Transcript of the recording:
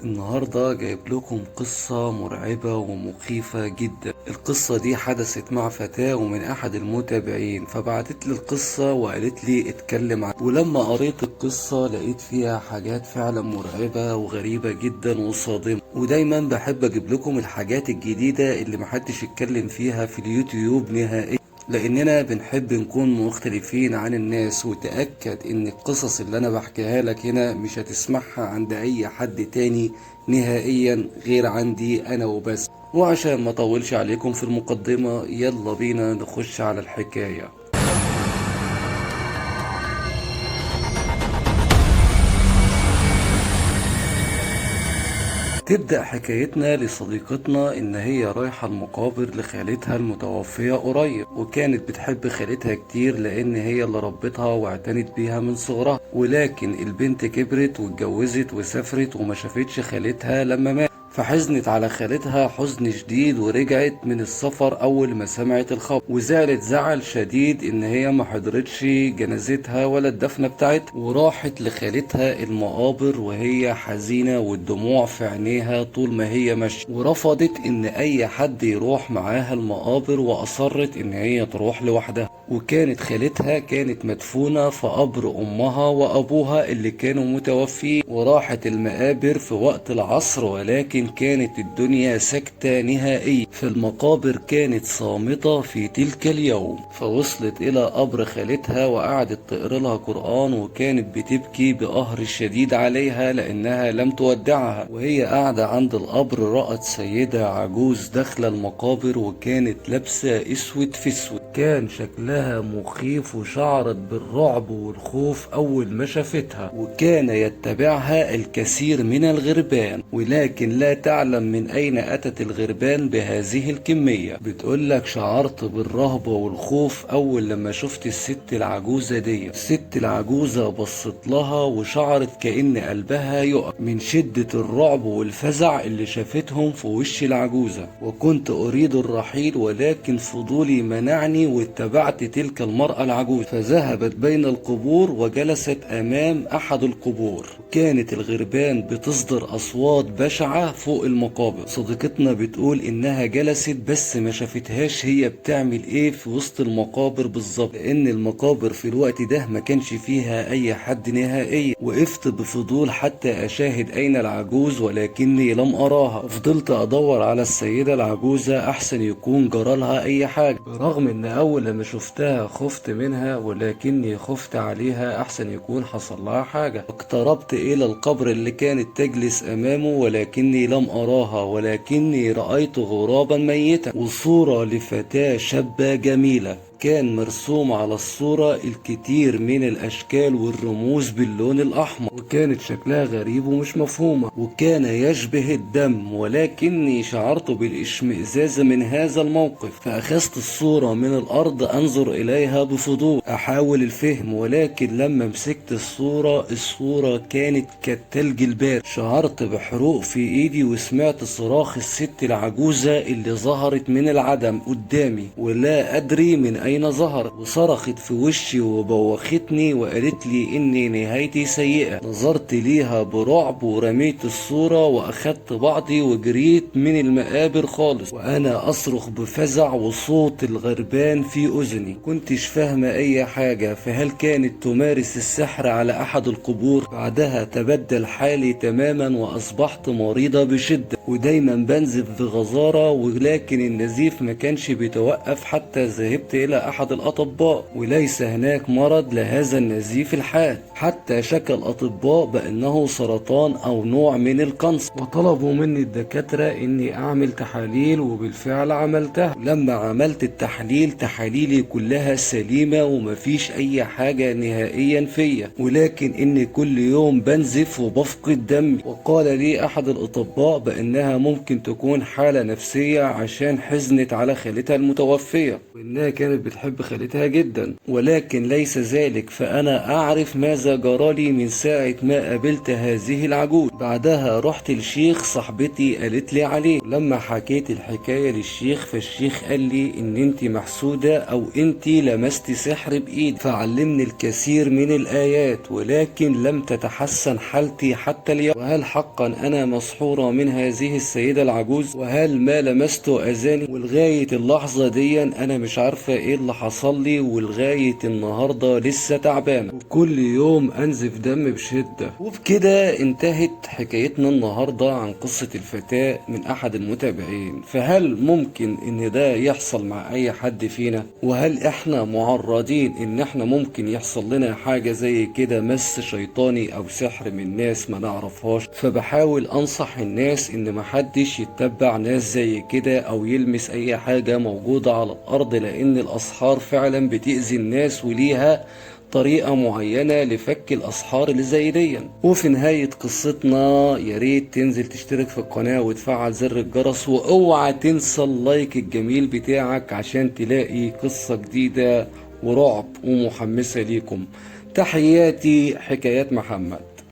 النهاردة جايب لكم قصة مرعبة ومخيفة جدا. القصة دي حدثت مع فتاة ومن أحد المتابعين، فبعتت لي القصة وقالت لي اتكلم عنها. ولما قريت القصة لقيت فيها حاجات فعلا مرعبة وغريبة جدا وصادمة. ودايما بحب أجيب لكم الحاجات الجديدة اللي محدش يتكلم فيها في اليوتيوب نهائيا، لاننا بنحب نكون مختلفين عن الناس. وتأكد ان القصص اللي انا بحكيها لك هنا مش هتسمعها عند اي حد تاني نهائيا غير عندي انا وبس. وعشان ما اطولش عليكم في المقدمة، يلا بينا نخش على الحكاية. تبدأ حكايتنا لصديقتنا إن هي رايحة المقابر لخالتها المتوفية قريب، وكانت بتحب خالتها كتير لأن هي اللي ربتها واعتنت بيها من صغرها. ولكن البنت كبرت واتجوزت وسافرت وما شافتش خالتها لما مات، فحزنت على خالتها حزن شديد ورجعت من السفر أول ما سمعت الخبر، وزعلت زعل شديد إن هي ما حضرتش جنازتها ولا الدفنة بتاعتها، وراحت لخالتها المقابر وهي حزينة والدموع في عينيها طول ما هي ماشية، ورفضت إن أي حد يروح معاها المقابر وأصرت إن هي تروح لوحدها. وكانت خالتها كانت مدفونة في قبر أمها وأبوها اللي كانوا متوفين، وراحت المقابر في وقت العصر، ولكن كانت الدنيا ساكتة نهائيا. في المقابر كانت صامتة في تلك اليوم، فوصلت إلى قبر خالتها وقعدت تقرأ لها قرآن، وكانت بتبكي بقهر شديد عليها لأنها لم تودعها. وهي قاعدة عند القبر رأت سيدة عجوز داخلة المقابر، وكانت لابسة اسود في اسود، كان شكلها مخيف وشعرت بالرعب والخوف أول ما شافتها. وكان يتبعها الكثير من الغربان، ولكن لا تعلم من أين أتت الغربان بهذه الكمية. بتقولك شعرت بالرهبة والخوف أول لما شفت الست العجوزة دي. الست العجوزة بصت لها وشعرت كأن قلبها يقف من شدة الرعب والفزع اللي شافتهم في وش العجوزة. وكنت أريد الرحيل، ولكن فضولي منعني واتبعت تلك المرأة العجوز، فذهبت بين القبور وجلست أمام أحد القبور. كانت الغربان بتصدر أصوات بشعة فوق المقابر. صديقتنا بتقول إنها جلست بس ما شافتهاش هي بتعمل إيه في وسط المقابر بالظبط، لأن المقابر في الوقت ده ما كانش فيها أي حد نهائيا. وقفت بفضول حتى أشاهد أين العجوز، ولكني لم أراها. فضلت أدور على السيدة العجوزة أحسن يكون جرالها أي حاجة، برغم إن أول لما شفتها خفت منها، ولكني خفت عليها أحسن يكون حصل لها حاجة. اقتربت إلى القبر اللي كانت تجلس أمامه، ولكني لم أراها، ولكني رأيت غرابا ميتا وصورة لفتاة شابة جميلة. كان مرسوم على الصورة الكثير من الأشكال والرموز باللون الأحمر، وكانت شكلها غريب ومش مفهومة، وكان يشبه الدم، ولكني شعرت بالاشمئزاز من هذا الموقف. فأخذت الصورة من الأرض أنظر إليها بفضول أحاول الفهم، ولكن لما مسكت الصورة كانت كالتلج البارد. شعرت بحروق في إيدي وسمعت صراخ الست العجوزة اللي ظهرت من العدم قدامي ولا أدري من أين ظهرت، وصرخت في وشي وبوختني وقالت لي إني نهايتي سيئة. نظرت ليها برعب ورميت الصورة وأخدت بعضي وجريت من المقابر خالص، وأنا أصرخ بفزع وصوت الغربان في أذني. كنتش فاهمة أي حاجة، فهل كانت تمارس السحر على أحد القبور؟ بعدها تبدل حالي تماما وأصبحت مريضة بشدة ودايما بنزف بغزارة، ولكن النزيف ما كانش بيتوقف حتى ذهبت إلى أحد الأطباء، وليس هناك مرض لهذا النزيف الحاد. حتى شكى الأطباء بأنه سرطان أو نوع من الكانسر، وطلبوا مني الدكاترة إني أعمل تحاليل، وبالفعل عملتها. لما عملت التحليل تحاليلي كلها سليمة ومفيش أي حاجة نهائيا فيا، ولكن إني كل يوم بنزف وبفقد دمي. وقال لي أحد الأطباء بأنها ممكن تكون حالة نفسية عشان حزنت على خالتها المتوفية، وإنها كانت كانت بتحب خالتها جدا، ولكن ليس ذلك، فأنا أعرف ماذا جرالي من ساعة ما قابلت هذه العجوز. بعدها رحت للشيخ صاحبتي قالت لي عليه، لما حكيت الحكاية للشيخ فالشيخ قال لي ان انت محسودة او انت لمست سحر بايد، فعلمني الكثير من الآيات، ولكن لم تتحسن حالتي حتى اليوم. وهل حقا أنا مسحورة من هذه السيدة العجوز؟ وهل ما لمسته أذاني؟ ولغاية اللحظة دي أنا مش عارفة إيه اللي حصل لي، ولغاية النهاردة لسه تعبانة وكل يوم أنزف دم بشدة. وبكده انتهت حكايتنا النهاردة عن قصة الفتاة من أحد المتابعين. فهل ممكن إن ده يحصل مع أي حد فينا؟ وهل إحنا معرضين إن إحنا ممكن يحصل لنا حاجة زي كده، مس شيطاني أو سحر من ناس ما نعرفهاش؟ فبحاول أنصح الناس إن محدش يتبع ناس زي كده أو يلمس أي حاجة موجودة على الأرض، لأن الأسحار فعلا بتأذي الناس وليها طريقة معينة لفك الأسحار اللي زي دي. وفي نهاية قصتنا ياريت تنزل تشترك في القناة وتفعل زر الجرس، واوعى تنسى اللايك الجميل بتاعك عشان تلاقي قصة جديدة ورعب ومحمسة ليكم. تحياتي، حكايات محمد.